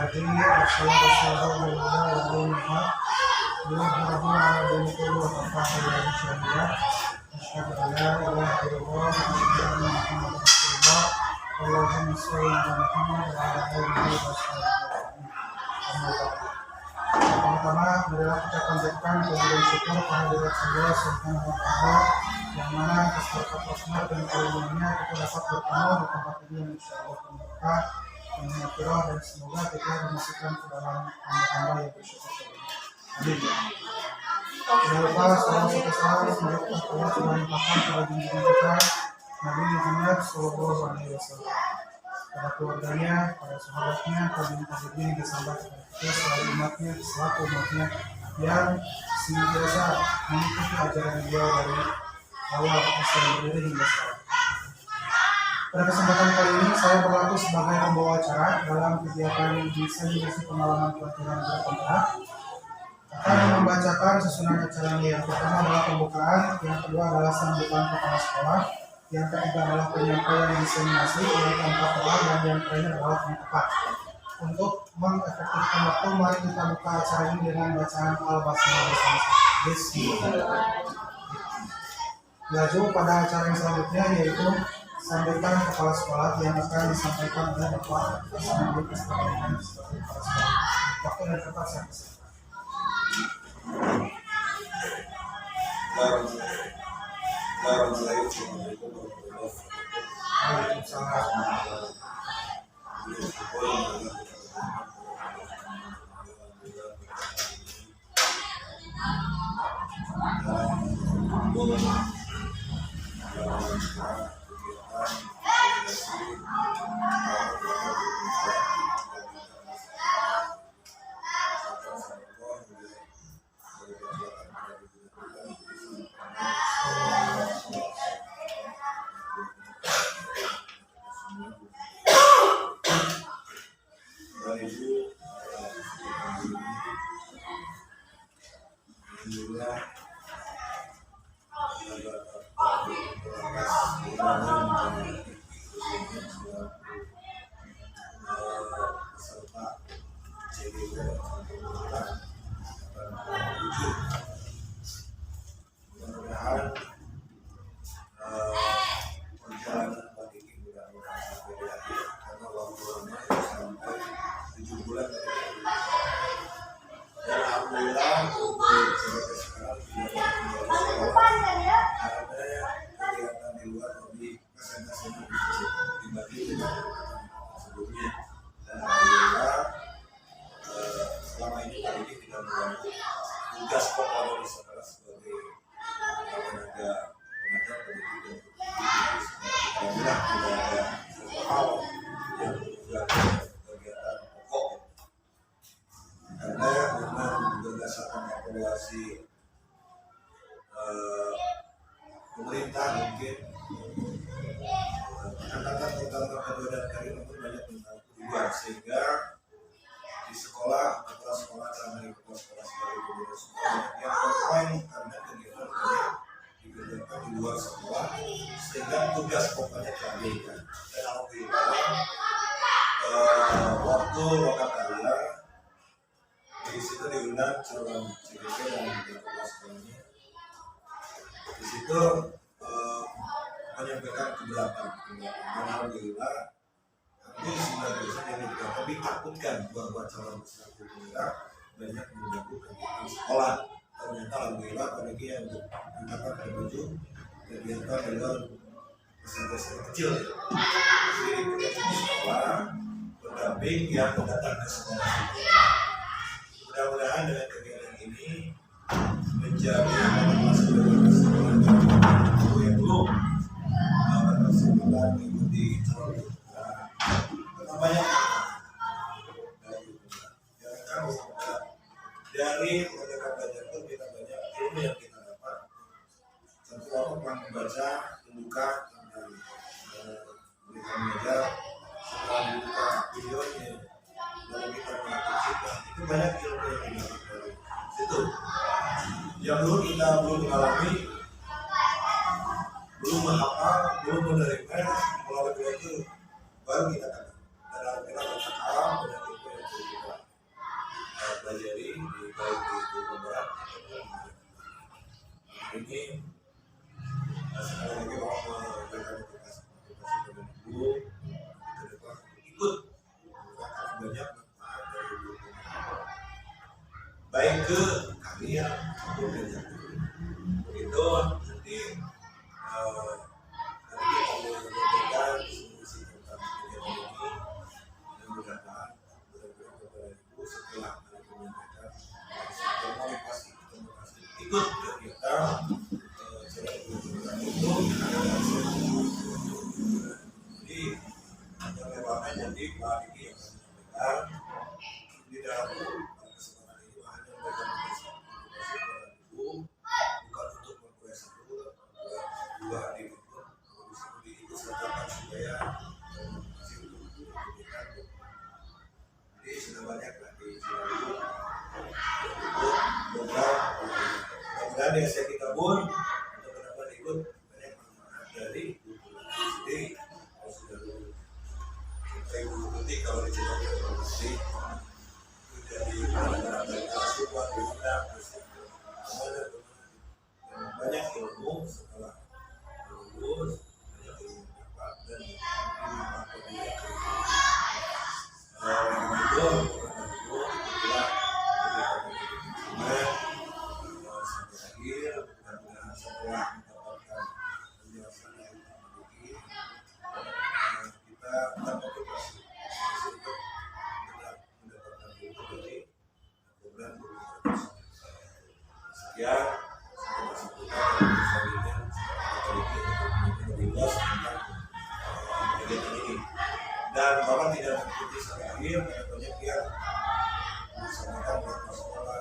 الهدي أرسل رسوله بالهدى ودين الحق ليظهره على دين كله وكفاه بالله شهيدا أشهد أن لا إله إلا الله وأشهد أن محمدا رسول الله اللهم صل على محمد وعلى آله وصحبه Pertama-tama marilah kita panjatkan puji dan syukur kehadirat Allah Subhanahu wa Ta'ala yang mana atas berkat rahmat dan karunia kita dapat bertemu di tempat ini yang insyaallah berkah dan menghafirah, dan semoga kita dimasukkan ke dalam hamba-hamba yang bersyukur. Amin. Jangan lupa salam satu salam semoga Allah melimpahkan pada junjungan kita Nabi Muhammad Sallallahu Alaihi Wasallam, pada keluarganya, pada sahabatnya, tabi'in bersama kita selalu umatnya, selaku umatnya yang senantiasa mengikuti ajaran beliau dari awal asal berdiri hingga sekarang. Pada kesempatan kali ini saya berlaku sebagai pembawa acara dalam kegiatan diseminasi pengalaman pelatihan berkontak. Akan membacakan susunan acaranya. Yang pertama adalah pembukaan, yang kedua adalah sambutan kepala sekolah, yang ketiga adalah penyampaian diseminasi, yang keempat adalah dan yang terakhir adalah penutupan. Untuk mengefektifkan waktu, mari kita buka acara ini dengan bacaan Al-Basmalah bersama-sama. Bismillah. Lanjut pada acara yang selanjutnya, yaitu sambutan kepala sekolah yang akan disampaikan oleh Bapak Asmanul Istiqomah sebagai kepala sekolah. Waktu dan tempat saya persilakan. Pemerintah mungkin akan tentang kedua dan karir untuk banyak tentang perubahan, sehingga di sekolah kepala sekolah dari kepala sekolah sebagai guru sekolah yang online karena kegiatan banyak dikerjakan di luar sekolah, sehingga tugas pokoknya terabaikan. Dan alhamdulillah waktu lokal karya di situ diundang calon CDP dan kepala sekolahnya. Di situ menyampaikan keberatan. Alhamdulillah, hampir 90% yang kita tapi takutkan bahwa calon peserta kita banyak mengganggu kegiatan sekolah. Ternyata alhamdulillah apalagi yang mendapat terwujud kegiatan dengan peserta kecil. Jadi kegiatan sekolah pendamping yang datang ke sekolah. Mudah-mudahan dengan kegiatan ini menjadi motivasi bagi sekolah yang belum berkesempatan mengikuti calon kita. Banyak dari mereka belajar itu kita banyak ilmu yang kita dapat. Satu waktu pernah membaca, membuka tentang berikan media, setelah dibuka videonya, lalu kita melakukan cita, itu banyak ilmu yang kita dapat dari situ. Yang dulu kita belum mengalami, belum menghafal, belum menerima, melalui itu baru kita kena. Dan alhamdulillah sekarang banyak ilmu yang kita ini sekali lagi mau memberikan motivasi kepada ibu ke depan ikut karena banyak manfaat dari ibu baik ke kalian maupun ke itu nanti kita memberikan diskusi tentang kegiatan ini dan mudah-mudahan kepada ibu setelah menyampaikan motivasi ikut kegiatan itu jadi yang lewatnya jadi Pak Diki yang menyampaikan di dalam kesempatan ini hanya memberikan motivasi kepada ibu bukan untuk memperoleh satu dua hari itu bisa diikutsertakan supaya masih untuk memberikan jadi sudah banyak lagi mudah-mudahan ya saya kita pun untuk mendapat ikut banyak manfaat dari jadi kalau sudah kita ikuti kalau dicoba berfungsi jadi support diundang banyak ilmu setelah lulus banyak ilmu dapat dan dimanfaatkan dia itu ikutilah mudah-mudahan setelah mendapatkan penjelasan dari Pak Diki kita termotivasi untuk mendapatkan ilmu dari program sekian sampai kita selanjutnya Pak Diki untuk lebih luas tentang kegiatan ini dan Bapak tidak mengikuti sampai akhir banyak yang disampaikan oleh sekolah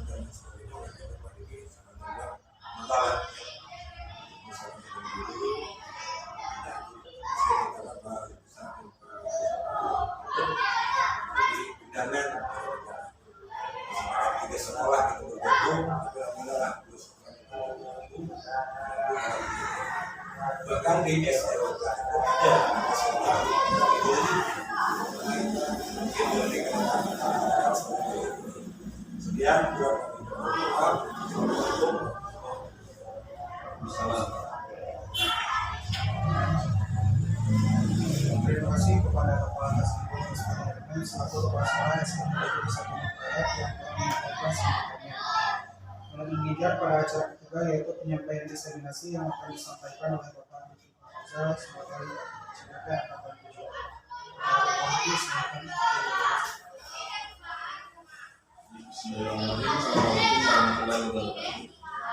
dan sebagainya oleh Pak Diki sangat juga mentalan misalnya dari dulu dan bisa kita dapat jadi undangan tiga sekolah kita bergabung tapi alhamdulillah dua sekolah kita bergabung bahkan di SLK ada sekolah sekian buat Terima kasih kepada Kepala Dinas selaku Kepala SKM dari satu Barat yang kami menyampaikan sebelumnya. Dalam menginjak pada acara ketiga yaitu penyampaian diseminasi yang akan disampaikan oleh Bapak Diki Fauzal sebagai angkatan 7.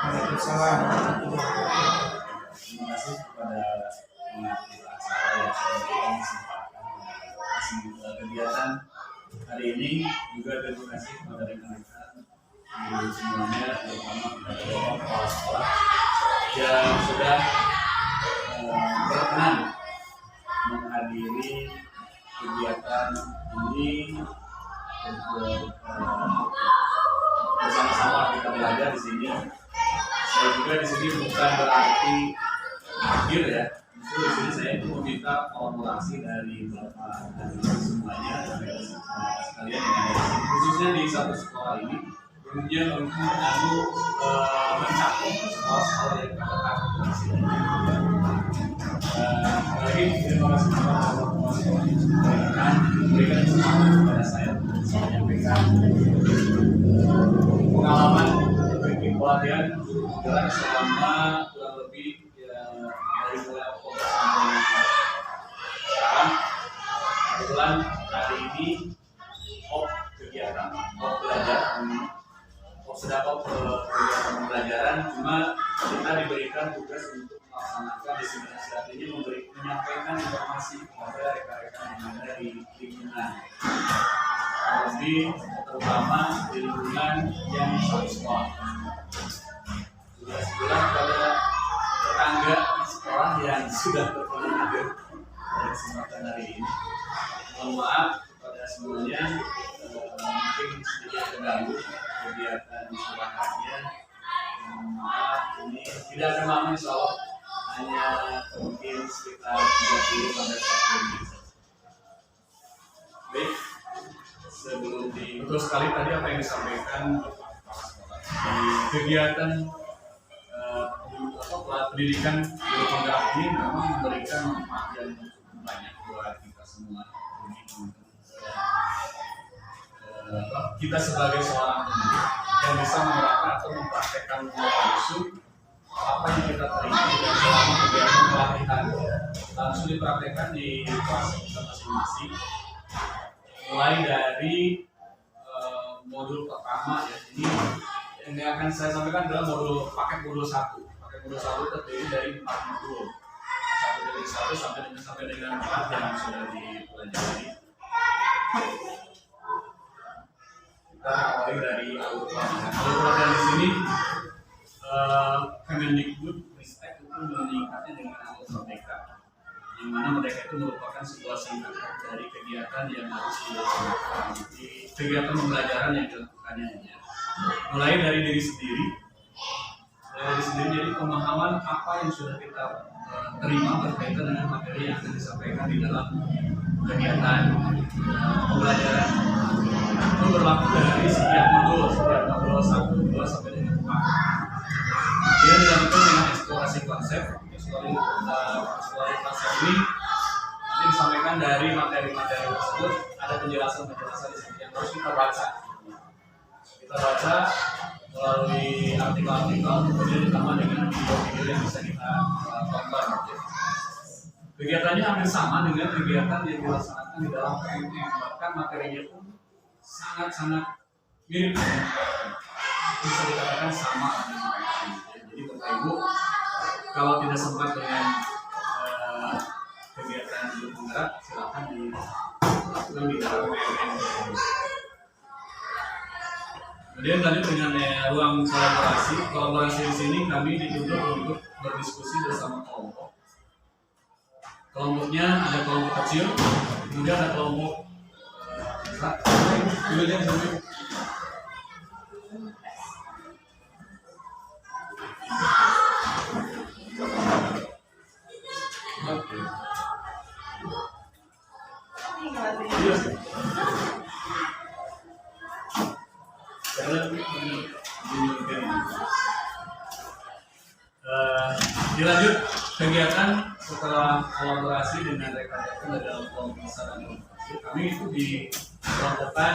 Waalaikumsalam. Terima kasih kepada pengatur acara yang sudah memberikan kesempatan kegiatan hari ini. Juga terima kasih kepada rekan-rekan guru semuanya, terutama kepada Bapak Kepala Sekolah yang sudah berkenan menghadiri kegiatan ini untuk bersama-sama kita belajar di sini. Saya juga di sini bukan berarti akhir ya. Justru di sini saya itu meminta kolaborasi dari Bapak dan semuanya sekalian yang ada di sini, khususnya di satu sekolah ini kemudian untuk mencakup sekolah-sekolah yang terdekat di sini. Lagi terima kasih kepada Bapak sekolah yang sudah memberikan kesempatan kepada saya untuk menyampaikan pengalaman pelatihan jalan selama kurang lebih dari mulai Oktober sampai sekarang. Kebetulan hari ini kegiatan belajar, sedang kegiatan pembelajaran, cuma kita diberikan tugas untuk melaksanakan diseminasi, artinya menyampaikan informasi kepada rekan-rekan yang ada di lingkungan, lebih terutama di lingkungan yang satu sekolah. Juga sebelah kepada tetangga sekolah yang sudah terkenal hadir pada kesempatan hari ini. Mohon maaf kepada semuanya, mungkin sedikit terganggu kegiatan istirahatnya. Maaf, ini tidak akan lama insya Allah, hanya mungkin sekitar 30 sampai 40 menit. Baik, sebelum betul sekali tadi apa yang disampaikan di kegiatan pendidikan guru penggerak ini memang memberikan manfaat yang cukup banyak buat kita semua. Kita sebagai seorang pendidik yang bisa menerapkan atau mempraktekkan langsung apa yang kita terima selama kegiatan pelatihan langsung dipraktekkan di kelas kita masing-masing, mulai dari modul pertama ya. Ini akan saya sampaikan adalah paket modul 1. Paket modul 1 terdiri dari 4 modul. 1 sampai dengan 4 yang sudah dipelajari. Kita awali dari alur pelatihan. Alur pelatihan di sini Kemendikbud Ristek itu meningkatnya dengan alur merdeka, di mana merdeka itu merupakan sebuah singkatan dari kegiatan yang harus dilakukan, kegiatan pembelajaran yang dilakukannya. Mulai dari diri sendiri, jadi pemahaman apa yang sudah kita terima berkaitan dengan materi yang akan disampaikan di dalam kegiatan pembelajaran. Itu berlaku dari setiap modul 1, 2 sampai dengan 4. Kemudian dilanjutkan dengan eksplorasi konsep. Eksplorasi konsep ini disampaikan dari materi-materi tersebut, ada penjelasan-penjelasan di sini yang harus kita baca. Kita baca melalui artikel-artikel, kemudian ditambah dengan video-video yang bisa kita tonton. Kegiatannya hampir sama dengan kegiatan yang dilaksanakan di dalam PMM, bahkan materinya pun sangat-sangat mirip, bisa dikatakan sama. Jadi Bapak Ibu, kalau tidak sempat dengan kegiatan guru penggerak, silakan dilakukan di dalam PMM. Kemudian lanjut dengan ruang kolaborasi. Kolaborasi di sini kami dituntut untuk berdiskusi bersama kelompok. Kelompoknya ada kelompok kecil, kemudian ada kelompok besar. Kemudian dilanjut kegiatan setelah kolaborasi dengan rekan-rekan dalam kelompok besar dan kelompok kecil. Kami itu dikelompokkan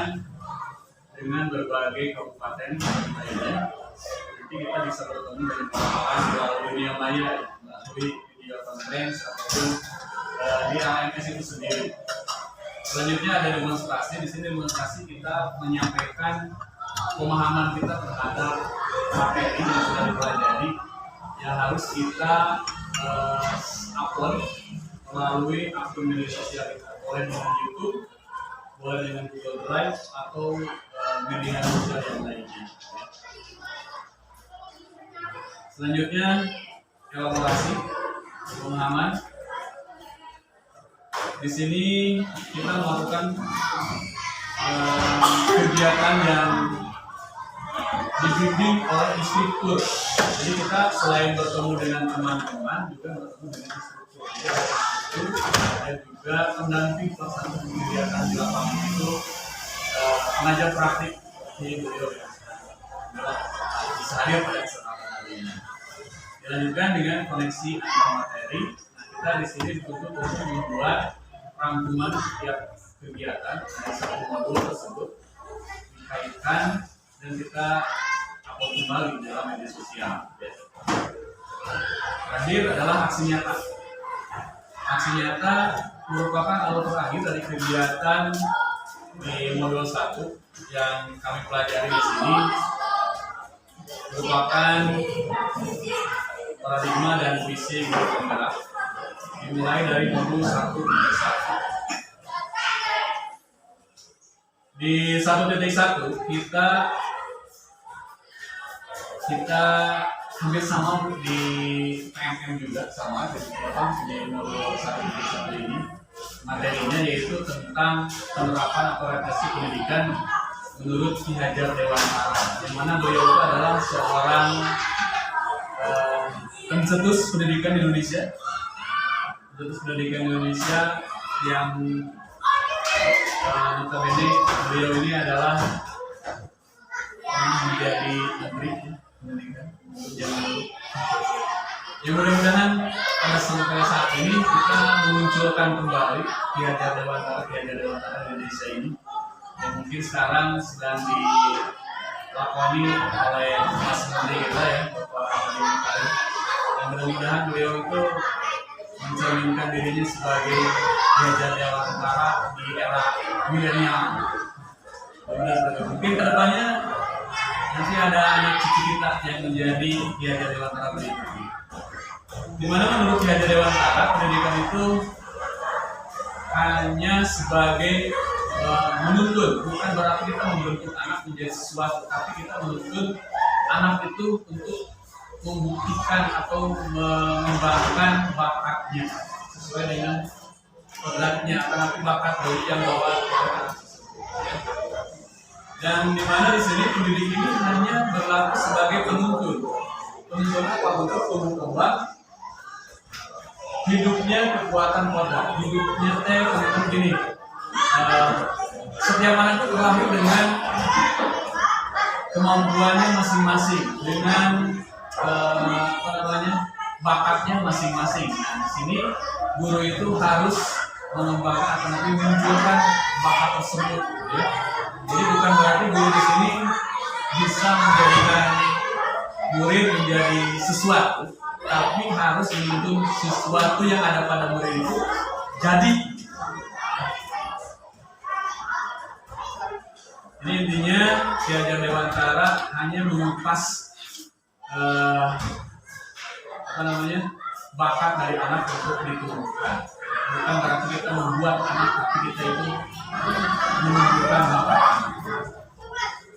dengan berbagai kabupaten lainnya. Nanti kita bisa bertemu dengan kawan melalui dunia maya, melalui video conference ataupun di AMS itu sendiri. Selanjutnya ada demonstrasi. Di sini demonstrasi kita menyampaikan pemahaman kita terhadap materi yang sudah dipelajari, yang harus kita upload melalui akun media sosial kita, boleh dengan YouTube, boleh dengan Google Drive atau media sosial yang lainnya. Selanjutnya elaborasi pemahaman. Di sini kita melakukan kegiatan yang dibimbing oleh instruktur. Jadi kita selain bertemu dengan teman-teman juga bertemu dengan instruktur. Dan juga pendamping pelaksanaan kegiatan di lapangan itu mengajar praktik di beliau yang bisa hadir pada kesempatan hari ini. Dilanjutkan dengan koneksi antar materi. Nah, kita di sini dituntut untuk membuat rangkuman setiap kegiatan dari satu modul tersebut dikaitkan dan kita upload kembali di dalam media sosial. Terakhir adalah aksi nyata. Aksi nyata merupakan alur terakhir dari kegiatan di modul 1 yang kami pelajari di sini, merupakan paradigma dan visi guru penggerak, dimulai dari modul 1.1. Di 1.1 kita hampir sama di PMM juga, sama di modul 1.1 ini. Materinya yaitu tentang penerapan atau refleksi pendidikan menurut Ki Hajar Dewantara, yang mana beliau itu adalah seorang pencetus pendidikan Indonesia, yang notabene beliau ini adalah menjadi menteri pendidikan zaman dulu. Ya mudah-mudahan sampai saat ini kita memunculkan kembali Ki-Hajar Dewantara Indonesia ini yang mungkin sekarang sedang dilakoni oleh Mas Menteri kita ya, Bapak Nadiem Makarim. Dan mudah-mudahan beliau itu mencerminkan dirinya sebagai Ki-Hajar Dewantara di era milenial. Mungkin kedepannya nanti ada anak cucu kita yang menjadi Ki-Hajar Dewantara berikutnya. Dimana menurut Ki-Hajar Dewantara pendidikan itu hanya sebagai menuntun, bukan berarti kita membentuk anak menjadi sesuatu, tapi kita menuntun anak itu untuk membuktikan atau mengembangkan bakatnya sesuai dengan kodratnya, tapi bakat dari yang bawa bakat. Dan dimana di sini pendidik ini hanya berlaku sebagai penuntun. Penuntun apa? Untuk tumbuh kembang hidupnya kekuatan kodrat, hidupnya teman-teman gini. Setiap anak itu lahir dengan kemampuannya masing-masing, dengan bakatnya masing-masing. Nah, di sini guru itu harus mengembangkan atau nanti munculkan bakat tersebut, ya. Jadi bukan berarti guru di sini bisa menjadikan murid menjadi sesuatu, tapi harus menuntun sesuatu yang ada pada murid itu jadi. Ini intinya Ki-Hajar Dewantara hanya mengupas bakat dari anak untuk ditumbuhkan. Bukan berarti kita membuat anak, tapi kita itu menumbuhkan bakat.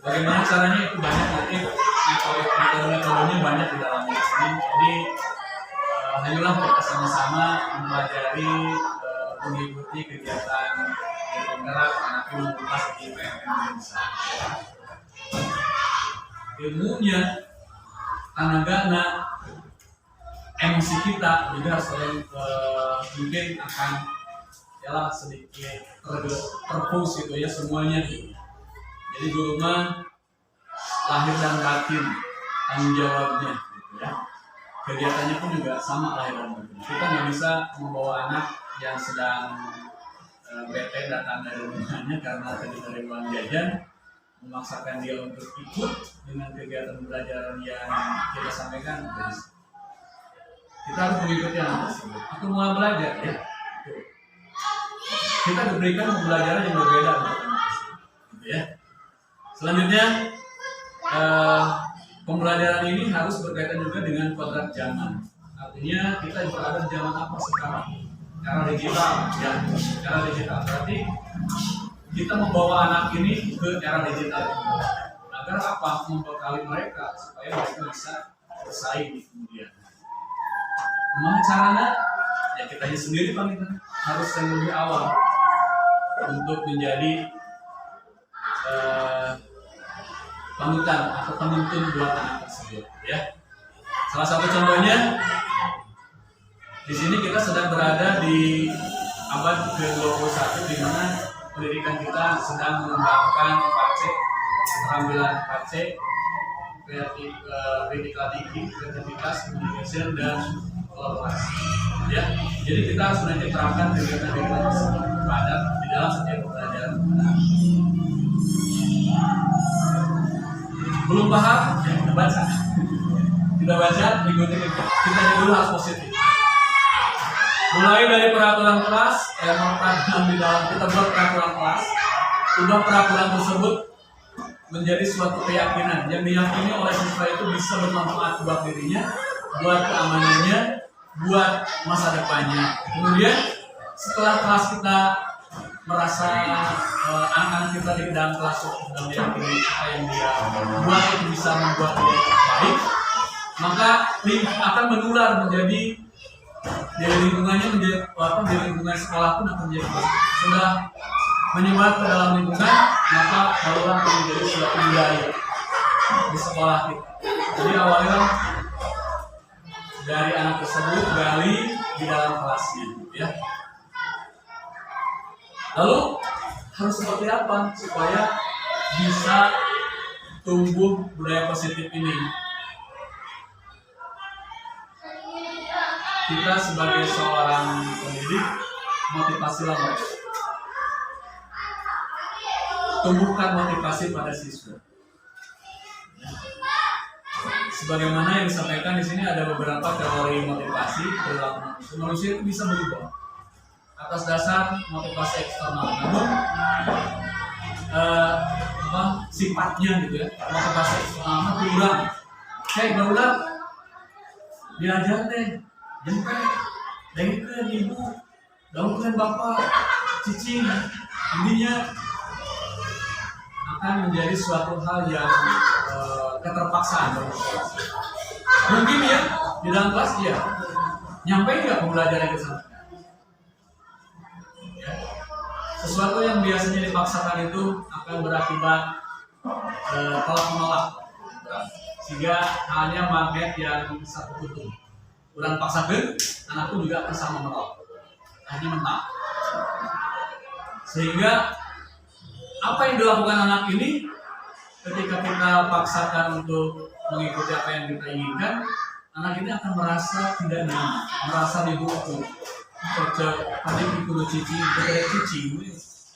Bagaimana caranya itu banyak, nanti metodenya banyak di dalamnya. Jadi ayolah kita sama-sama mempelajari, mengikuti kegiatan yang penggerak anak mengupas di PMM Indonesia. Ilmunya, tenaga, emosi kita juga sering mungkin akan yalah sedikit terpus gitu ya semuanya. Jadi guru mah lahir dan batin tanggung jawabnya gitu ya. Kegiatannya pun juga sama lahir dan batin. Kita nggak bisa membawa anak yang sedang bete datang dari rumahnya karena tadi dari uang jajan, memaksakan dia untuk ikut dengan kegiatan pembelajaran yang kita sampaikan. Kita harus mengikuti anak tersebut. Aku mau belajar ya. Kita diberikan pembelajaran yang berbeda untuk anak tersebut, gitu ya. Selanjutnya pembelajaran ini harus berkaitan juga dengan kodrat zaman. Artinya kita berada di zaman apa sekarang? Era digital, ya. Era digital. Berarti kita membawa anak ini ke era digital agar apa? Membekali mereka supaya mereka bisa bersaing di kemudian. Gimana caranya? Ya kita sendiri harus yang lebih awal untuk menjadi panutan atau penuntun buat anak tersebut, ya. Salah satu contohnya di sini kita sedang berada di abad ke-21 di mana pendidikan kita sedang mengembangkan 4C, keterampilan 4C, critical thinking, kreativitas, communication, dan kolaborasi. Ya, jadi kita harus terapkan kegiatan-kegiatan tersebut di dalam setiap pembelajaran. Belum paham? Ya, kita baca. Kita baca, kita dulu harus positif. Mulai dari peraturan kelas, peraturan di dalam kita buat peraturan kelas, ubah peraturan tersebut menjadi suatu keyakinan yang diyakini oleh siswa itu bisa bermanfaat buat dirinya, buat keamanannya, buat masa depannya. Kemudian setelah kelas kita merasa anak-anak kita di dalam kelas sudah meyakini apa yang dia buat itu bisa membuat dia baik, maka akan menular menjadi dari lingkungannya, menjadi di lingkungan sekolah pun akan menjadi baik. Sudah menyebar ke dalam lingkungan, maka barulah menjadi suatu budaya di sekolah kita. Jadi awalnya dari anak tersebut gali di dalam kelasnya, ya. Lalu harus seperti apa supaya bisa tumbuh budaya positif ini? kita sebagai seorang pendidik motivasilah mereka. Tumbuhkan motivasi pada siswa. Sebagaimana yang disampaikan di sini ada beberapa teori motivasi perilaku manusia. Manusia itu bisa berubah atas dasar motivasi eksternal. Namun sifatnya gitu ya, motivasi eksternalnya kurang. Kayak berulang diajar teh, jempe, dengkeun ibu, daunkeun bapak, cicing, intinya akan menjadi suatu hal yang keterpaksaan. Mungkin ya di dalam kelas dia nyampe nggak pembelajaran ke sana. Ya. Sesuatu yang biasanya dipaksakan itu akan berakibat tolak menolak, sehingga hanya magnet yang satu kutub. Kurang paksakan, anakku juga akan sama menolak, hanya menang. Sehingga apa yang dilakukan anak ini ketika kita paksakan untuk mengikuti apa yang kita inginkan, anak ini akan merasa tidak nyaman, merasa dihukum. Kerja tadi ikut cici,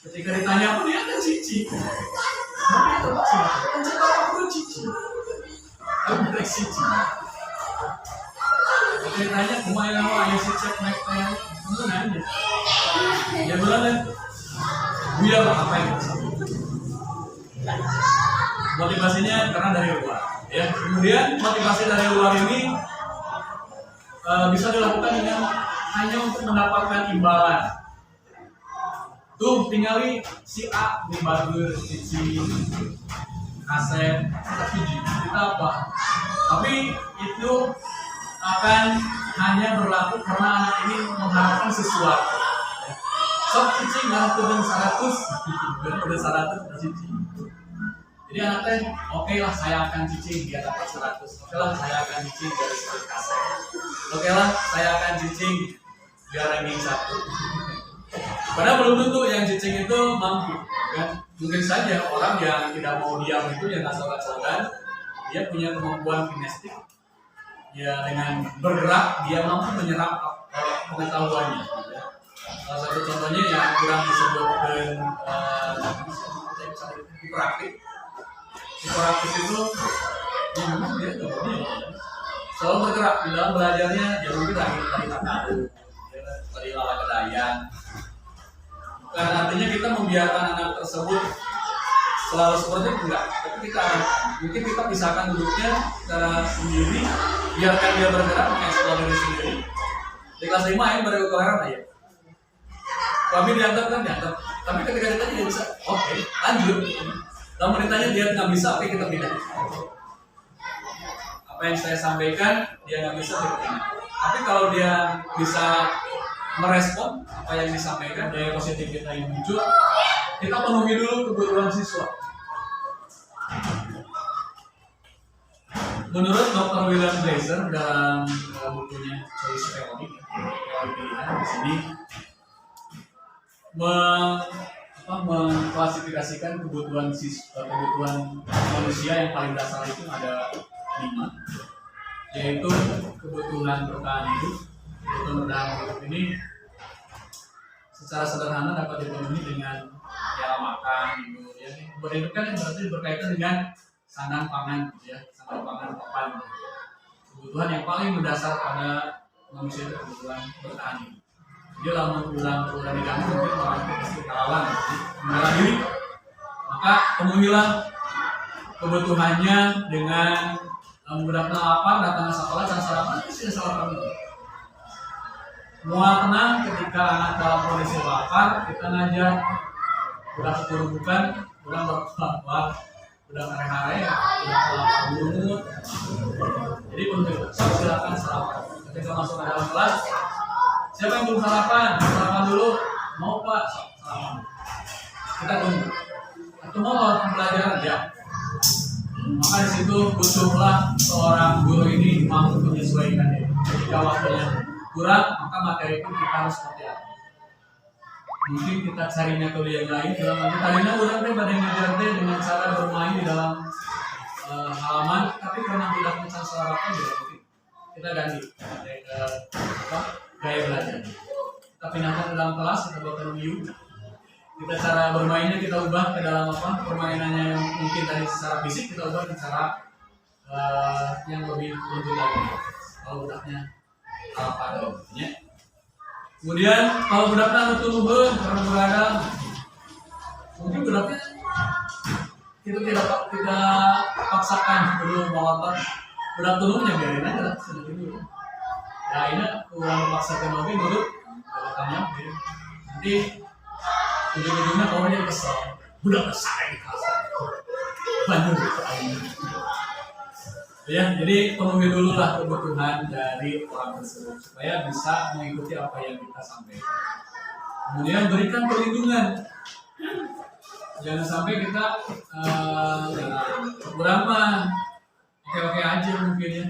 ketika ditanya pun dia akan cici. Tapi itu maksudnya, kan cakap aku cici, aku break cici. Ketika ditanya kumaha ayah si cek naik teh, itu nanya. Dia bilang kan, biar apa yang kita motivasinya karena dari luar, ya. Kemudian motivasi dari luar ini bisa dilakukan dengan hanya untuk mendapatkan imbalan. Tuh tinggali si A di bagus, si kaset, kita apa? Tapi itu akan hanya berlaku karena anak ini mengharapkan sesuatu. Sok cicing nggak turun 100, udah 100 cicing. Jadi anaknya, oke lah saya akan cicing biar dapat 100. Oke lah saya akan cicing biar dapat kaset. Oke lah saya akan cicing biar ranking 1. Padahal belum tentu yang cicing itu mampu, kan? Mungkin saja orang yang tidak mau diam itu yang asal-asalan, dia punya kemampuan kinestik. Ya dengan bergerak dia mampu menyerap pengetahuannya. Salah satu contohnya yang kurang disebutkan hiperaktif. Hiperaktif itu ya memang dia selalu bergerak di dalam belajarnya. Ya mungkin tadi tahu, tadi lala kedayang. Bukan artinya kita membiarkan anak tersebut selalu seperti itu, enggak. Tapi mungkin kita pisahkan duduknya secara sendiri, biarkan dia bergerak, mengeksplor diri sendiri. Di kelas 5 ini baru kelahiran aja. Kami diantar kan diantar, tapi ketika ditanya dia bisa, oke, lanjut. Lalu ditanya dia nggak bisa, oke kita pindah. Apa yang saya sampaikan dia nggak bisa, kita pindah. Tapi kalau dia bisa merespon apa yang disampaikan, daya positif kita yang muncul, kita penuhi dulu kebutuhan siswa. Menurut Dr. William Glaser dalam bukunya Choice Theory, teori pilihan di sini mengklasifikasikan kebutuhan manusia yang paling dasar itu ada 5, yaitu kebutuhan bertahan hidup. Kebutuhan bertahan hidup ini secara sederhana dapat dipenuhi dengan ya makan, minum, ya. Berhidup kan yang berarti berkaitan dengan sandang pangan, ya, sandang pangan papan. Kebutuhan yang paling mendasar pada manusia itu kebutuhan bertahan hidup. Dia lama ulang di kamu mungkin orang itu pasti kawan, membela diri. Maka penuhilah kebutuhannya dengan menggunakan lapar, datang ke sekolah, jangan sarapan, itu sudah sarapan itu. Mual tenang ketika anak dalam kondisi lapar, kita ngajak udah keburukan, udah berkelapar, udah kare-kare, udah kelapar bungut. Jadi penuhi, silakan sarapan. Ketika masuk ke dalam kelas, siapa yang belum sarapan? Sarapan dulu. Mau Pak? Sarapan. Kita tunggu. Atau mau lewat pembelajaran ya. Maka di situ butuhlah seorang guru ini mampu menyesuaikan diri. Ketika waktunya kurang, maka materi itu kita harus seperti apa? Mungkin kita cari metode yang lain. Dalam arti tadinya orang teh pada ngajar teh dengan cara bermain di dalam halaman, tapi karena tidak mencari sarapan tidak mungkin. kita ganti gaya belajar. Kita pindahkan ke dalam kelas, kita bawa ke review. Kita cara bermainnya kita ubah ke dalam permainannya yang mungkin tadi secara fisik, kita ubah ke cara yang lebih lembut lagi. Kalau budaknya pada ya. Kemudian kalau budaknya nuhun karena beradab, mungkin budaknya kita paksakan dulu bawa budak turunnya biarin aja lah sedikit dulu. Ya ini kurang memaksakan lagi dulu bawakannya, nanti ujung-ujungnya kamu jadi kesel, budak besar ini banyak ya. Jadi penuhi dulu lah kebutuhan dari orang tersebut supaya bisa mengikuti apa yang kita sampaikan. Kemudian berikan perlindungan, jangan sampai kita berapa oke aja mungkin ya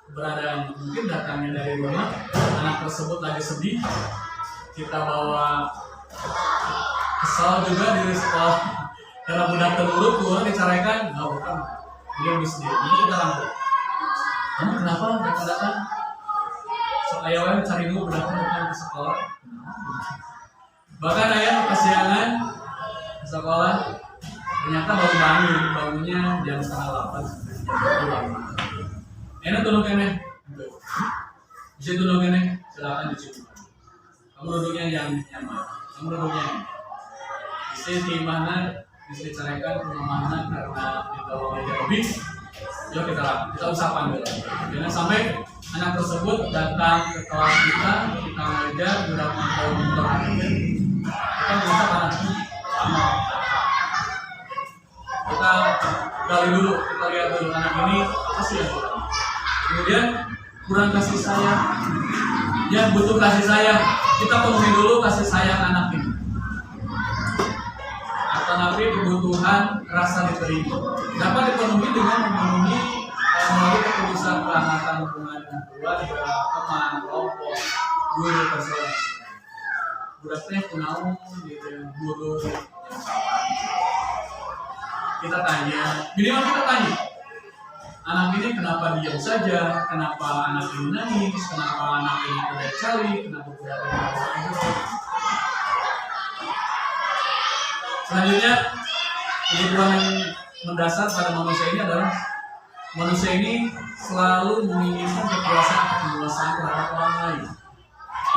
keberadaan, mungkin datangnya dari rumah, anak tersebut lagi sedih, kita bawa kesal juga di sekolah karena budak terburuk keluar diceraikan, nggak bukan dia bisnis ini kita rangkul. Kamu kenapa datang? So ayahnya cari dulu budak bukan ke sekolah. Bahkan ayah kesiangan ke sekolah, ternyata baru bangunnya jam 7:30. Enak tolong kene, bisa tolong kene, silakan dicuci. Kamu duduknya yang nyaman, kamu duduknya ini. Istri di mana, istri ceraikan ke mana karena kita wajah lebih. Yuk kita usahakan dulu. Jangan sampai anak tersebut datang ke kelas kita ngajar sudah mau terakhir, kita merasa panas. Kita gali dulu, kita lihat dulu anak ini apa sih yang kurang. Kemudian kurang kasih sayang, yang butuh kasih sayang, kita penuhi dulu kasih sayang anak ini. Atau nanti kebutuhan rasa diterima dapat dipenuhi dengan memenuhi melalui ketulusan perangkatan hubungan dengan keluarga, teman, kelompok, guru, personal. Budak teh kunaon gitu, guru yang salah. Kita tanya, minimal kita tanya. Anak ini kenapa diam saja? Kenapa anak ini nangis? Kenapa anak ini tidak cari? Kenapa tidak ada? Selanjutnya, kebutuhan mendasar pada manusia ini adalah manusia ini selalu menginginkan kekuasaan terhadap orang lain.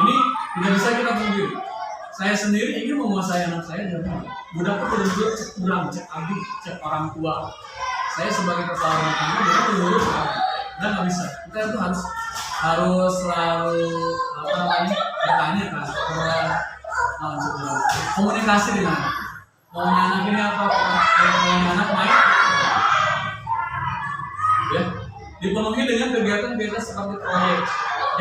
Ini tidak bisa kita pungkiri. Saya sendiri ingin menguasai anak saya dari mana? Budak itu kurang cek abdi, cek orang tua. Saya sebagai kepala rumah tangga dia menurut dan nggak bisa. Kita itu harus selalu bertanya kan, komunikasi dengan maunya anak ini apa, maunya anak main, ya dipenuhi dengan kegiatan-kegiatan seperti proyek.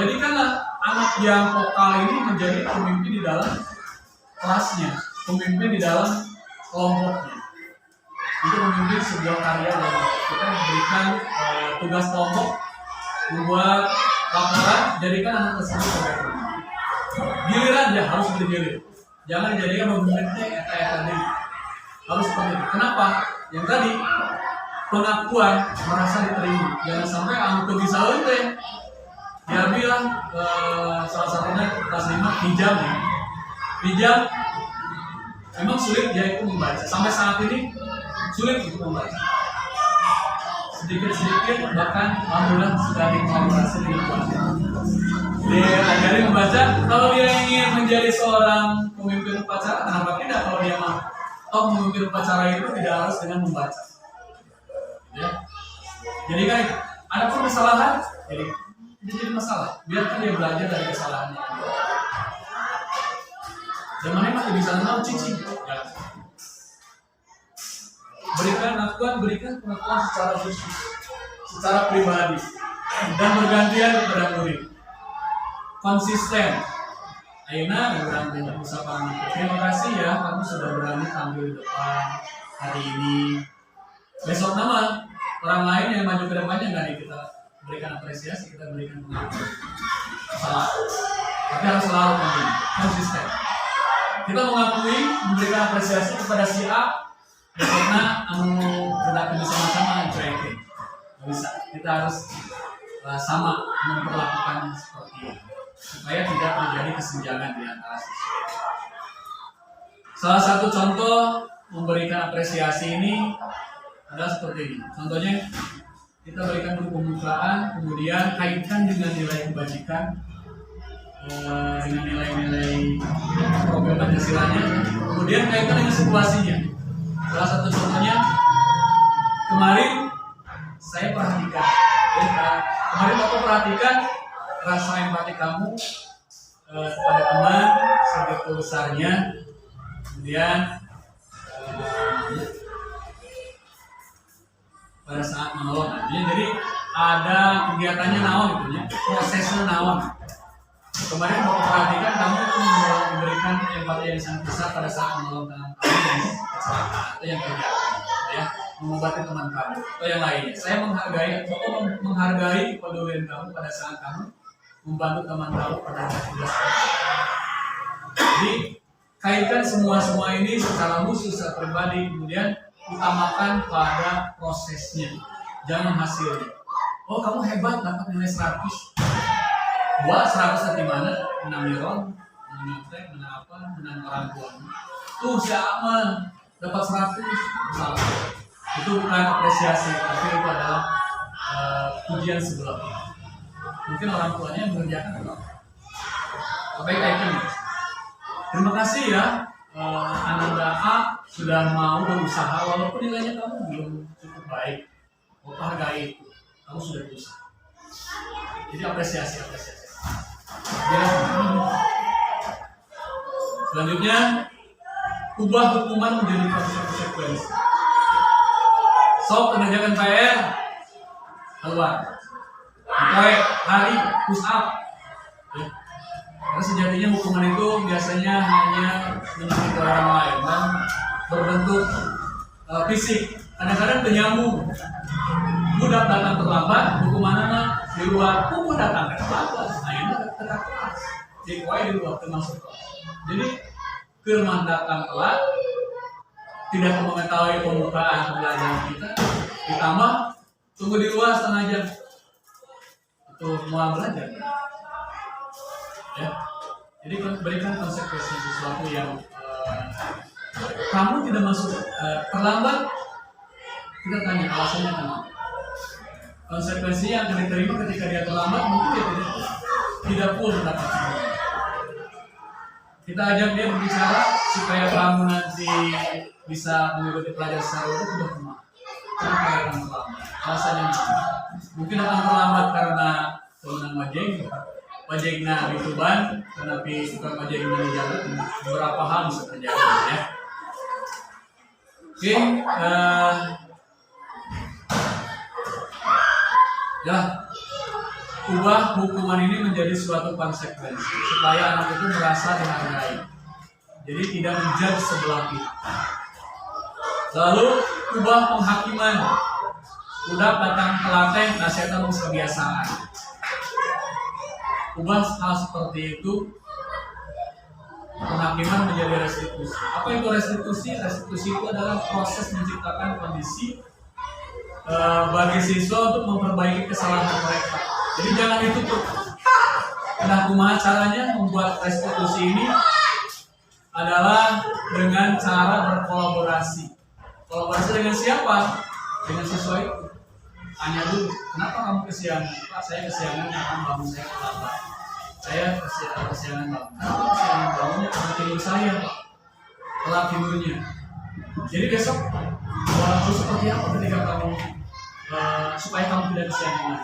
Jadikanlah anak yang vokal ini menjadi pemimpin di dalam kelasnya, pemimpin di dalam kelompoknya. Itu memimpin sebuah karya dan kita berikan tugas kelompok membuat laporan, jadikan anak tersebut sebagai pemimpin. Giliran dia harus digilir, jangan dijadikan pemimpinnya tadi harus seperti itu. Kenapa? Yang tadi pengakuan merasa diterima, jangan sampai anu bisa teh dia bilang salah satunya kelas 5 hijab memang sulit dia itu membaca sampai saat ini. Sulit untuk membaca. Sedikit-sedikit bahkan alhamdulillah sudah dikolaborasi dengan keluarga. Dia ajari membaca. Kalau dia ingin menjadi seorang pemimpin upacara, kenapa tidak? Kalau dia mau memimpin upacara itu tidak harus dengan membaca. Ya. Jadi kan ada pun kesalahan, jadi tidak jadi masalah. Biarkan dia belajar dari kesalahannya. Zamannya masih bisa tahu cici. Berikan pengakuan secara khusus, secara pribadi, dan bergantian kepada murid. Konsisten. Aina berani usapan. Terima kasih ya, kamu sudah berani tampil di depan hari ini. Besok nama orang lain yang maju ke depannya nggak kita berikan apresiasi, kita berikan pengakuan. Salah. Tapi harus selalu konsisten. Kita mengakui, memberikan apresiasi kepada si A. Karena anu tidak bisa sama-sama tracking, nggak bisa. Kita harus sama memperlakukan seperti ini supaya tidak terjadi kesenjangan di antara siswa. Salah satu contoh memberikan apresiasi ini adalah seperti ini. Contohnya kita berikan guru pembukaan, kemudian kaitkan dengan nilai kebajikan, dengan nilai-nilai program Pancasilanya, kemudian kaitkan dengan situasinya. Salah satu contohnya kemarin saya perhatikan, kemarin aku perhatikan rasa empati kamu kepada teman segitu besarnya, kemudian pada saat menolong. Jadi ada kegiatannya naon gitu ya, prosesnya naon. Kemarin mau perhatikan kamu memberikan empati yang sangat besar pada saat menolong teman kamu yang kecelakaan atau yang terjatuh, ya, mengobati teman kamu atau yang lainnya. Saya menghargai kepedulian kamu pada saat kamu membantu teman kamu pada tugas. Jadi kaitkan semua ini secara khusus, secara pribadi, kemudian utamakan pada prosesnya, jangan hasilnya. Oh, kamu hebat dapat nilai 100. Buat 100 di mana? Menang Miron, menang Nyontek, menang apa? Menang orang tua. Tuh si Aman dapat 100. Salah. Itu bukan apresiasi, tapi itu adalah pujian sebelah. Mungkin orang tuanya mengerjakan apa? Baik, kaitkan. Terima kasih ya, Ananda A sudah mau berusaha walaupun nilainya kamu belum cukup baik. Mau hargai itu, kamu sudah berusaha. Jadi apresiasi. Ya. Selanjutnya, ubah hukuman menjadi konsekuensi. Sok mengerjakan PR, keluar. Sampai hari push up. Ya. Karena sejatinya hukuman itu biasanya hanya menyakiti orang lain dan berbentuk fisik. Kadang-kadang penyambung. Budak datang terlambat, hukumannya di luar. Budak datang terlambat, akhirnya tetap kelas. Di luar termasuk kelas. Jadi firman datang telat, tidak mengetahui pembukaan pembelajaran kita, ditambah tunggu di luar setengah jam untuk mulai belajar. Ya. Jadi berikan konsekuensi sesuatu yang kamu tidak masuk terlambat, kita tanya alasannya kenapa. Konsekuensi yang akan diterima ketika dia terlambat mungkin dia tidak full mendapatkan. Kita ajak dia berbicara supaya kamu nanti bisa mengikuti pelajaran secara utuh, sudah semua. Kenapa dia akan terlambat? Alasannya mungkin akan terlambat karena kewenangan wajahnya di Tuban, tetapi bukan wajahnya di Jawa. Beberapa hal bisa terjadi, ya. Oke, ya, ubah hukuman ini menjadi suatu konsekuensi supaya anak itu merasa dihargai. Jadi tidak menjudge sebelah pihak. Lalu ubah penghakiman. Udah datang telaten, nasihatnya harus kebiasaan. Ubah hal seperti itu, penghakiman menjadi restitusi. Apa itu restitusi? Restitusi itu adalah proses menciptakan kondisi bagi siswa untuk memperbaiki kesalahan mereka. Jadi jangan ditutup. Nah, kumaha caranya membuat restitusi ini adalah dengan cara berkolaborasi. Kolaborasi dengan siapa? Dengan siswa itu. Tanya dulu, kenapa kamu kesiangan? Pak, saya kesiangan karena bangun saya terlambat. Saya kesiangan bangun. Kenapa kesiangan bangunnya? Karena tidur saya, Pak. Telat tidurnya. Jadi besok harus seperti apa ketika kamu supaya kamu tidak kesiangan?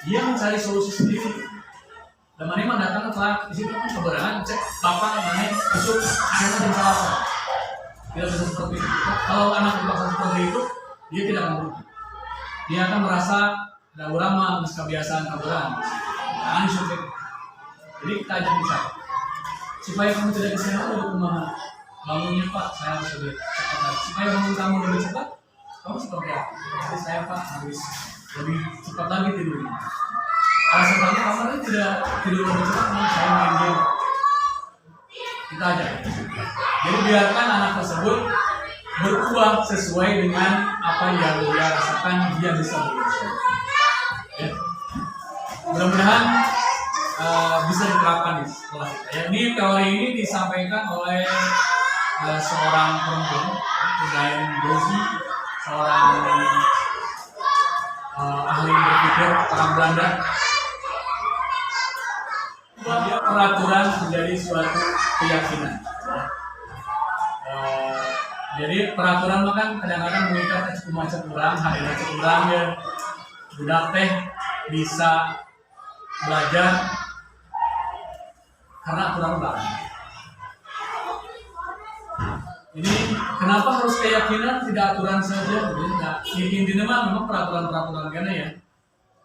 Dia mencari solusi sendiri. Dan mana datang telat di situ kan keberadaan cek bapak naik besok akhirnya jadi salah. Tidak bisa seperti itu. Kalau anak dipaksa seperti itu, dia tidak akan berubah. Dia akan merasa ada ulama kebiasaan kaburan. Nah, ini jadi kita ajak bicara supaya kamu tidak kesiangan untuk kumaha. Bangunnya Pak, saya harus lebih cepat lagi. Supaya bangun kamu lebih cepat, kamu seperti apa? Jadi saya Pak harus lebih cepat lagi tidurnya. Alasan kamu tidak tidur lebih cepat, karena saya main game. Kita ajak. Jadi biarkan anak tersebut berubah sesuai dengan apa yang dia rasakan, dia bisa berubah. Ya. mudah-mudahan bisa diterapkan di sekolah kita. Ya, ini teori ini disampaikan oleh seorang perempuan, Diane Gozi, seorang ahli berpikir orang Belanda. Bahwa peraturan menjadi suatu keyakinan. Jadi peraturan kan kadang-kadang mengikat cukup macam orang, hadirnya cukup orang ya. Budak teh bisa belajar karena aturan orang. Ini kenapa harus keyakinan, tidak aturan saja? Jadi intinya memang peraturan-peraturan kena ya.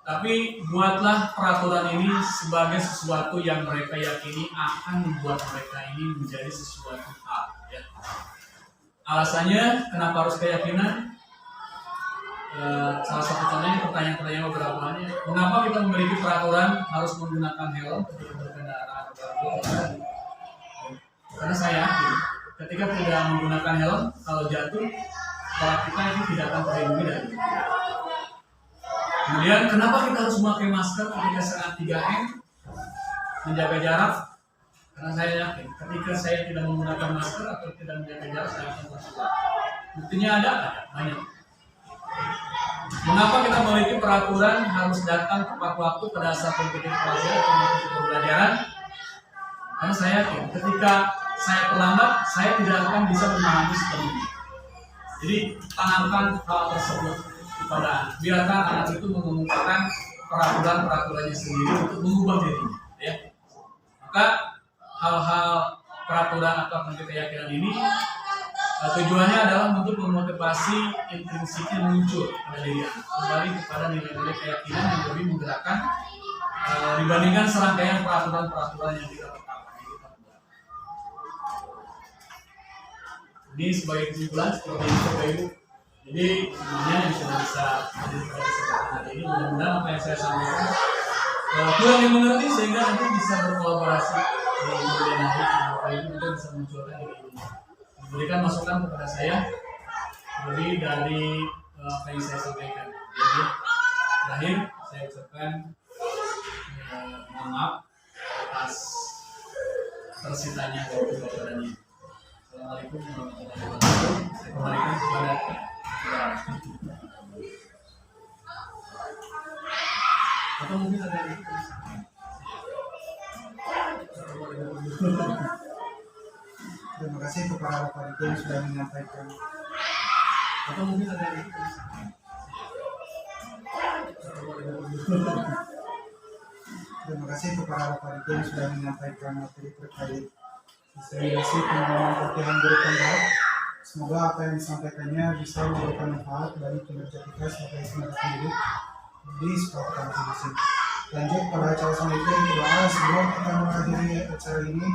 Tapi buatlah peraturan ini sebagai sesuatu yang mereka yakini akan membuat mereka ini menjadi sesuatu hal. Ya. Alasannya kenapa harus keyakinan? Salah satu contohnya pertanyaan-pertanyaan beberapa ini. Mengapa kita memiliki peraturan harus menggunakan helm ketika berkendara? Karena saya yakin ketika tidak menggunakan helm, kalau jatuh, kepala kita itu tidak akan terlindungi dari itu. Kemudian kenapa kita harus memakai masker ketika saat 3M menjaga jarak? Karena saya yakin ketika saya tidak menggunakan masker atau tidak menjaga jarak, saya akan tertular. Buktinya ada banyak. Mengapa kita memiliki peraturan harus datang tepat waktu pada saat mengikuti pelajaran atau mengikuti pembelajaran? Karena saya yakin ketika saya terlambat, saya tidak akan bisa memahami sepenuhnya. Jadi tanamkan hal tersebut kepada anak. Biarkan anak itu mengumumkan peraturan-peraturannya sendiri untuk mengubah dirinya. Ya. Maka hal-hal peraturan atau keyakinan ini tujuannya adalah untuk memotivasi intrinsiknya muncul pada diri anak, kembali kepada nilai-nilai keyakinan yang lebih menggerakkan dibandingkan serangkaian peraturan-peraturan yang kita tetapkan. Ini sebagai kesimpulan seperti itu Bapak Ibu. Jadi semuanya yang sudah bisa hadir pada kesempatan hari ini, mudah-mudahan apa yang saya sampaikan kurang dimengerti sehingga nanti bisa berkolaborasi di kemudian hari Bapak Ibu juga bisa munculkan ide ini. Berikan masukan kepada saya lebih dari apa yang saya sampaikan. Jadi terakhir saya ucapkan mohon maaf atas tersitanya waktu Bapak dan Ibu. Assalamualaikum warahmatullahi wabarakatuh. Saya kembalikan kepada atau mungkin ada yang Terima kasih kepada Bapak Riki yang sudah menyampaikan. atau mungkin ada yang Terima kasih kepada Bapak Riki yang sudah menyampaikan materi terkait diseminasi pengalaman pelatihan guru pondok. Semoga apa yang disampaikannya bisa memberikan manfaat bagi kinerja kita sebagai tenaga pendidik di sekolah kita masing-masing. Lanjut pada acara selanjutnya doa sebelum kita mengakhiri acara ini.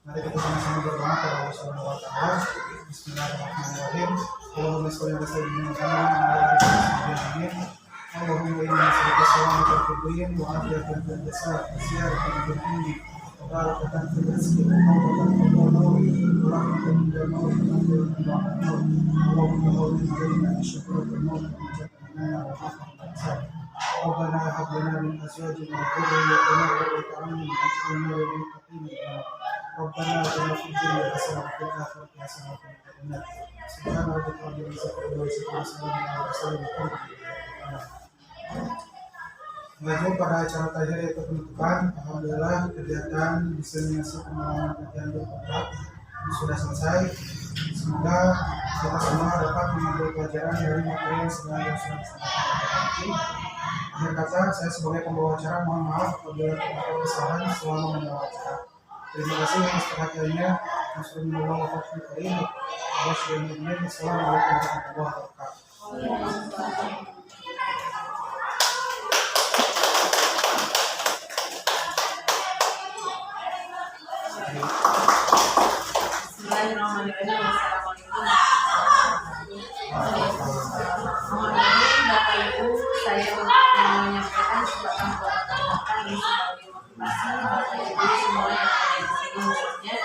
Mari kita sama-sama berdoa kepada Allah Subhanahu wa Ta'ala. Bismillahirrahmanirrahim. Allahumma sholli ala sayyidina Muhammad wa ala alihi wasallam. Allahumma inna nas'aluka salamatan fid din wa afiyatan fil jasad wa ziyadatan fil ilmi wa barakatan fil rizqi wa tawbatan fil umur wa rahmatan min al-maut wa maghfiratan min al-dhunub. Allahumma hawwin 'alaina ash-shukra wal maut wa najatan lana wa rahmatan min ربنا هب لنا من ازواجنا وذرياتنا قرة اعين واجعلنا للمتقين اماما ربنا اتنا في الدنيا حسنه وفي الاخره حسنه وقنا عذاب النار سبحان ربك رب العزه عما يصفون وسلام على المرسلين والحمد لله. Lanjut pada acara terakhir yaitu penutupan. Alhamdulillah kegiatan diseminasi pengalaman pelatihan berkontrak sudah selesai. Semoga kita semua dapat mengambil pelajaran dari materi yang sudah disampaikan. Akhir kata, saya sebagai pembawa acara mohon maaf apabila terdapat kesalahan selama membawa acara. Terima kasih atas perhatiannya. Assalamualaikum warahmatullahi wabarakatuh. Assalamualaikum warahmatullahi wabarakatuh. Bismillahirrahmanirrahim. Mohon izin Bapak Ibu, saya menyampaikan sebagai kata-kata ini sebagai motivasi Bapak Ibu semua yang ada di sini khususnya,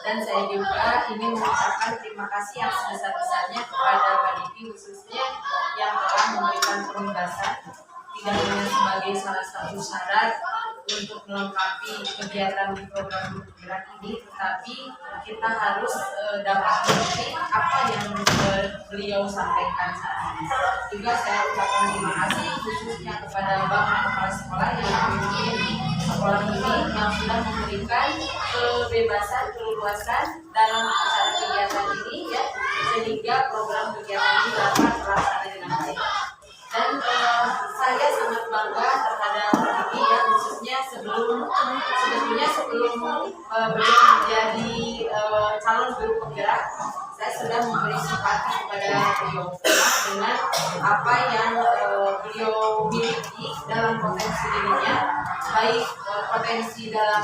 dan saya juga ingin mengucapkan terima kasih yang sebesar-besarnya kepada Pak Diki khususnya yang telah memberikan penugasan di tidak hanya sebagai salah satu syarat untuk melengkapi kegiatan di program guru penggerak ini, tetapi kita harus dapat mengerti apa yang beliau sampaikan saat ini. Juga saya ucapkan terima kasih khususnya kepada Bapak Kepala Sekolah yang memimpin sekolah ini yang sudah memberikan kebebasan, keleluasan dalam acara kegiatan ini ya, sehingga program kegiatan ini dapat terlaksana dengan baik. Dan saya sangat bangga terhadap ini ya, khususnya sebelum beliau menjadi calon guru penggerak, saya sudah memberi simpati kepada beliau dengan apa yang beliau miliki dalam potensi dirinya, baik potensi dalam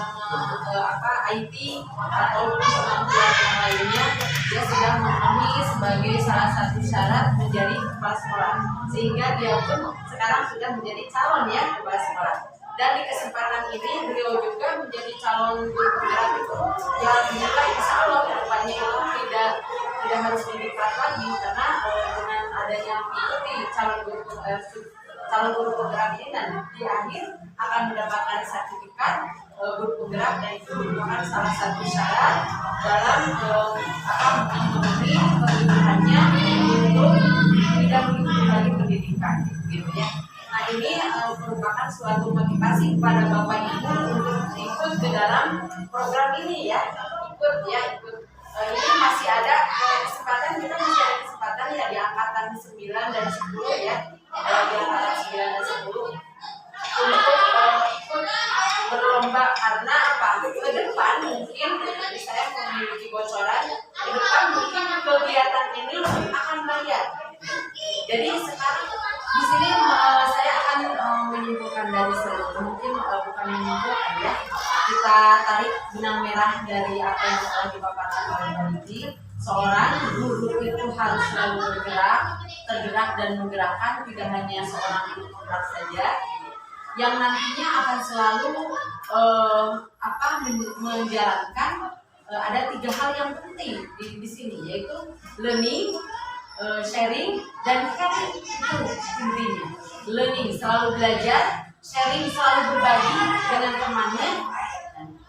IT ataupun kemampuan yang lainnya. Dia sudah memenuhi sebagai salah satu syarat menjadi kepala sekolah, sehingga dia pun sekarang sudah menjadi calon ya kepala sekolah. Dan di kesempatan ini beliau juga menjadi calon guru penggerak itu yang juga insya Allah kedepannya itu tidak harus didiklat lagi, karena dengan adanya mengikuti calon guru penggerak ini dan di akhir akan mendapatkan sertifikat guru penggerak, dan itu merupakan salah satu syarat dalam memenuhi kebutuhannya untuk tidak mengikuti lagi pendidikan gitu ya. Nah ini merupakan suatu motivasi kepada Bapak Ibu untuk ikut ke dalam program ini ya, ikut. Ini masih ada kesempatan, kita masih ada kesempatan ya di angkatan 9 dan 10 ya, di angkatan 9 dan 10 untuk ikut berlomba, karena apa? Ke depan mungkin saya memiliki bocoran, ke depan mungkin kegiatan ini akan bayar. Jadi sekarang di sini saya akan menyimpulkan dari seluruh, mungkin bukan menyimpulkan ya, kita tarik benang merah dari apa yang telah dipaparkan oleh Pak Didi. Seorang guru itu harus selalu tergerak dan menggerakkan, tidak hanya seorang guru penggerak saja, yang nantinya akan selalu menjalankan ada 3 hal yang penting di sini, yaitu learning, sharing, dan caring. Itu intinya. Learning selalu belajar, sharing selalu berbagi dengan temannya,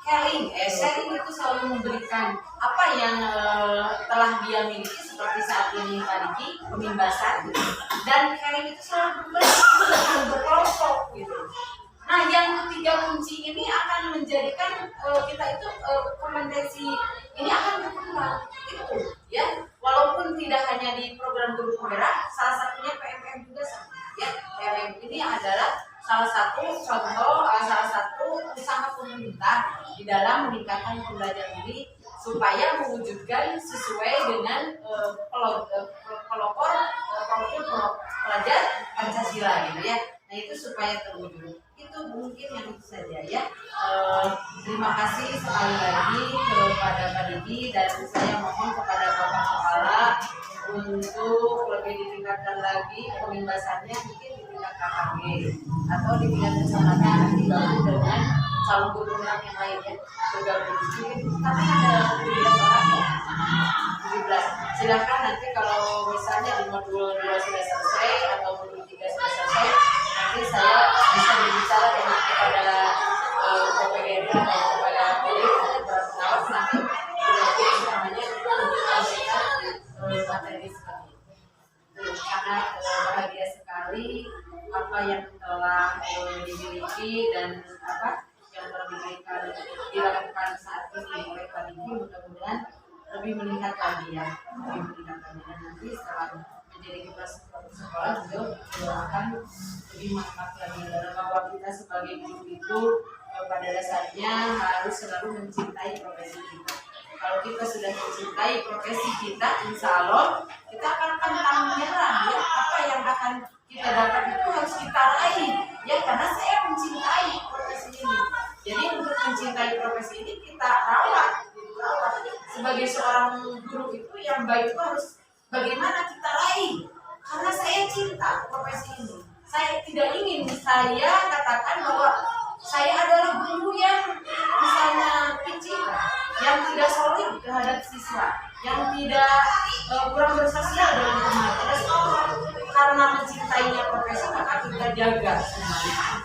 dan sharing itu selalu memberikan apa yang telah dia miliki, seperti saat ini tadi pemimbasan, dan caring itu selalu berbagi, berkelompok gitu. Nah, yang ketiga kunci ini akan menjadikan kita itu kompetensi ini akan berkembang itu ya, walaupun tidak hanya di program guru penggerak, salah satunya PMM juga sama ya. PMM ini adalah salah satu contoh, salah satu usaha pemerintah di dalam meningkatkan pembelajaran diri supaya mewujudkan sesuai dengan pelopor pelajar Pancasila gitu ya. Nah itu supaya terwujud. Itu mungkin yang itu saja ya. Terima kasih sekali lagi kepada Pak Didi, dan saya mohon kepada Bapak Kepala untuk lebih ditingkatkan lagi pemimbasannya, mungkin di tingkat KKG atau di tingkat kecamatan dibangun dengan calon guru penggerak yang lainnya bergabung di sini. Tapi ada 17 orang ya, 17. Silakan nanti kalau misalnya di modul 2 sudah selesai atau modul 3 sudah selesai, nanti saya bisa berbicara dengan kepada PPGRI atau kepada pengawas nanti namanya untuk menyampaikan materi seperti itu. Sangat bahagia sekali apa yang telah dimiliki dan apa yang telah dilakukan saat ini oleh Pak Didi. Mudah-mudahan lebih meningkat lagi ya, dan nanti setelah menjadi kepala sekolah juga akan lebih mantap lagi, karena bahwa kita sebagai guru itu pada dasarnya harus selalu mencintai profesi kita. Kalau kita sudah mencintai profesi kita, insya Allah kita akan pantang menyerah ya. Apa yang akan kita dapat itu harus kita raih ya, karena saya mencintai profesi ini. Jadi untuk mencintai profesi ini kita rawat. Sebagai seorang guru itu yang baik itu harus bagaimana kita raih, karena saya cinta profesi ini. Saya tidak ingin saya katakan bahwa saya adalah guru yang misalnya kecil, yang tidak solid terhadap siswa, yang tidak kurang bersosial dengan teman. Karena mencintai menyertainya profesi, maka kita jaga semuanya.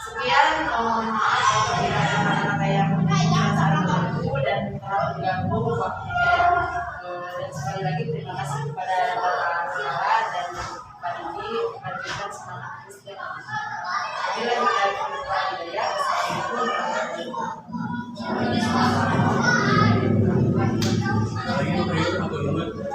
Sekian, mohon maaf apabila ada kata-kata yang merasa mengganggu dan telah mengganggu waktunya. Dan sekali lagi terima kasih kepada Bapak Kepala dan Pak Didi, lanjutkan semangat terus dan bila kita berdoa hidayah. Assalamualaikum warahmatullahi wabarakatuh.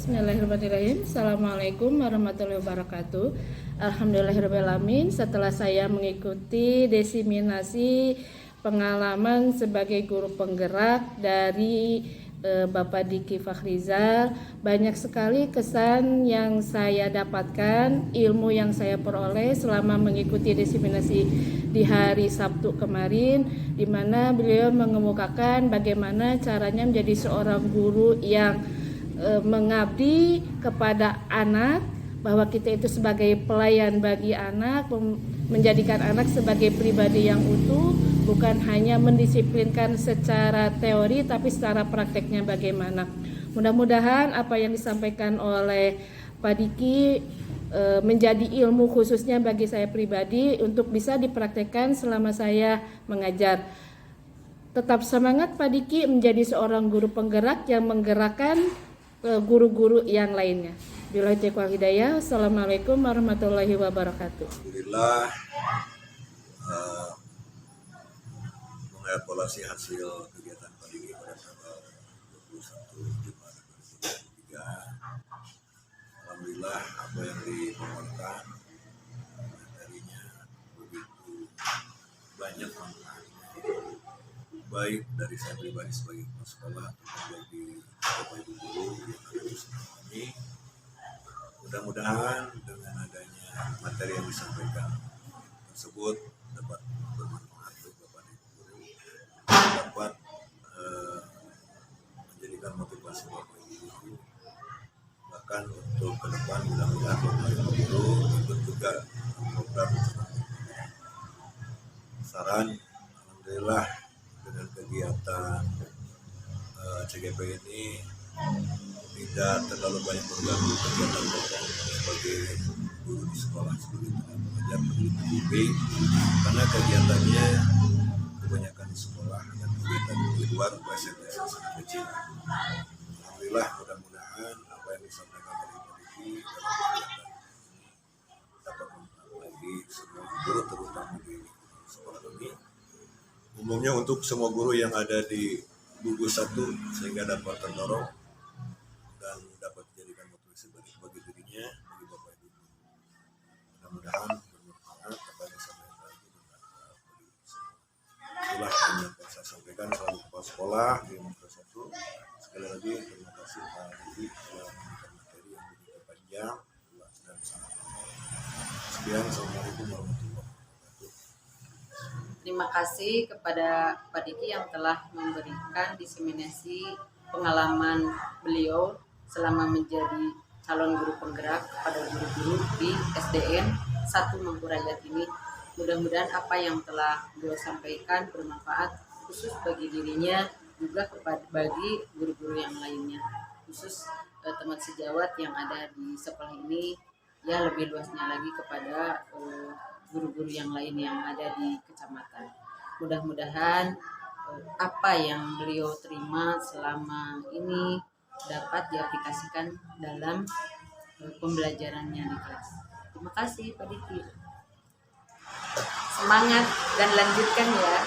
Bismillahirrahmanirrahim. Assalamualaikum warahmatullahi wabarakatuh. Alhamdulillahirrahmanirrahim. Setelah saya mengikuti diseminasi pengalaman sebagai guru penggerak dari Bapak Diki Fakhrizal, banyak sekali kesan yang saya dapatkan, ilmu yang saya peroleh selama mengikuti diseminasi di hari Sabtu kemarin, di mana beliau mengemukakan bagaimana caranya menjadi seorang guru yang mengabdi kepada anak, bahwa kita itu sebagai pelayan bagi anak, menjadikan anak sebagai pribadi yang utuh, bukan hanya mendisiplinkan secara teori tapi secara prakteknya bagaimana. Mudah-mudahan apa yang disampaikan oleh Pak Diki menjadi ilmu khususnya bagi saya pribadi untuk bisa dipraktekkan selama saya mengajar. Tetap semangat Pak Diki menjadi seorang guru penggerak yang menggerakkan guru-guru yang lainnya. Billahi taufiq wal hidayah. Assalamualaikum warahmatullahi wabarakatuh. Alhamdulillah mengevaluasi hasil kegiatan Pak Diki pada tanggal 21 Jumat 2023. Alhamdulillah apa yang diperlukan materinya begitu banyak manfaatnya, baik dari saya pribadi sebagai kepala sekolah ataupun bagi Bapak Ibu guru yang ada bersama kami. Mudah-mudahan dengan adanya materi yang disampaikan tersebut dapat bermanfaat bagi Bapak Ibu guru, dapat menjadikan motivasi Bapak Ibu guru, bahkan untuk ke depan mudah-mudahan Bapak Ibu guru ikut juga program saran. Alhamdulillah dengan kegiatan CGP ini tidak terlalu banyak mengganggu kegiatan Bapak sebagai guru di sekolah, sebagai tenaga pengajar pendidik, karena kegiatannya kebanyakan di sekolah dan kegiatan di luar bahasa-bahasa sangat kecil. Alhamdulillah, mudah-mudahan apa yang disampaikan dari Pak Diki dalam kegiatan ini dapat membantu bagi semua guru, terutama di sekolah kami. Umumnya untuk semua guru yang ada di gugus 1 sehingga dapat terdorong dan dapat dijadikan motivasi bagi dirinya, bagi Bapak Ibu. Mudah-mudahan bermanfaat apa yang disampaikan itu bermanfaat bagi semua. Itulah yang saya sampaikan selalu kepala sekolah di Gugus 1. Sekali lagi terima kasih Pak Diki telah memberikan materi yang begitu panjang, luas dan sangat bermanfaat. Sekian, assalamualaikum warahmatullahi wabarakatuh. Terima kasih kepada Pak Diki yang telah memberikan diseminasi pengalaman beliau selama menjadi calon guru penggerak kepada guru-guru di SDN 1 Mangkurayat ini. Mudah-mudahan apa yang telah beliau sampaikan bermanfaat khusus bagi dirinya, juga bagi guru-guru yang lainnya, khusus teman sejawat yang ada di sekolah ini, ya lebih luasnya lagi kepada guru-guru yang lain yang ada di kecamatan. Mudah-mudahan apa yang beliau terima selama ini dapat diaplikasikan dalam pembelajarannya di kelas. Terima kasih Pak Diki. Semangat dan lanjutkan ya.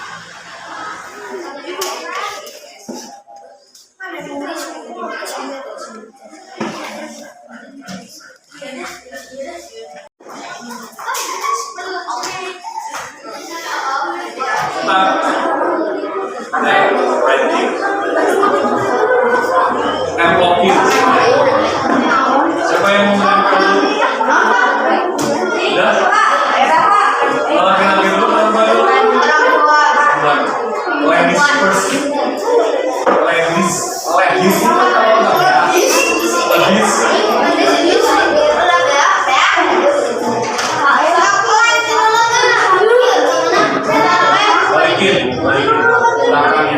Siapa yang mau mengambil dulu? Udah? Laki-laki dulu, perempuan dulu? Ladies first. Ladies. Balikin belakangnya.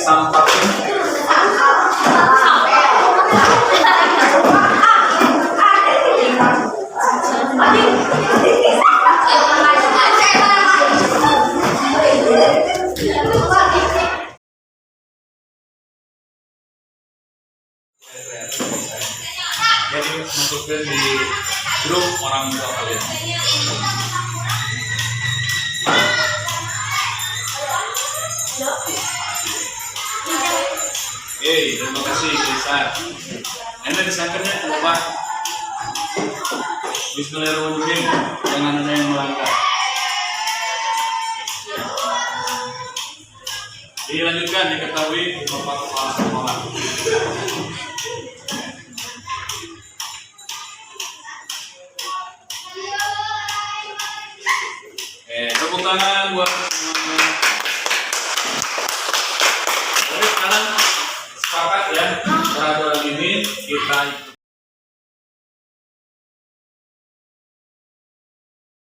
sampahnya. Jadi masukkan di grup orang tua kalian. Terima kasih Krisat. Enak disangkanya lupa. Bismillahirrahmanirrahim. Jangan ada yang melanggar. Dilanjutkan, diketahui Bapak Kepala Sekolah. Tepuk tangan buat semuanya. Jadi sekarang sepakat ya, peraturan ini kita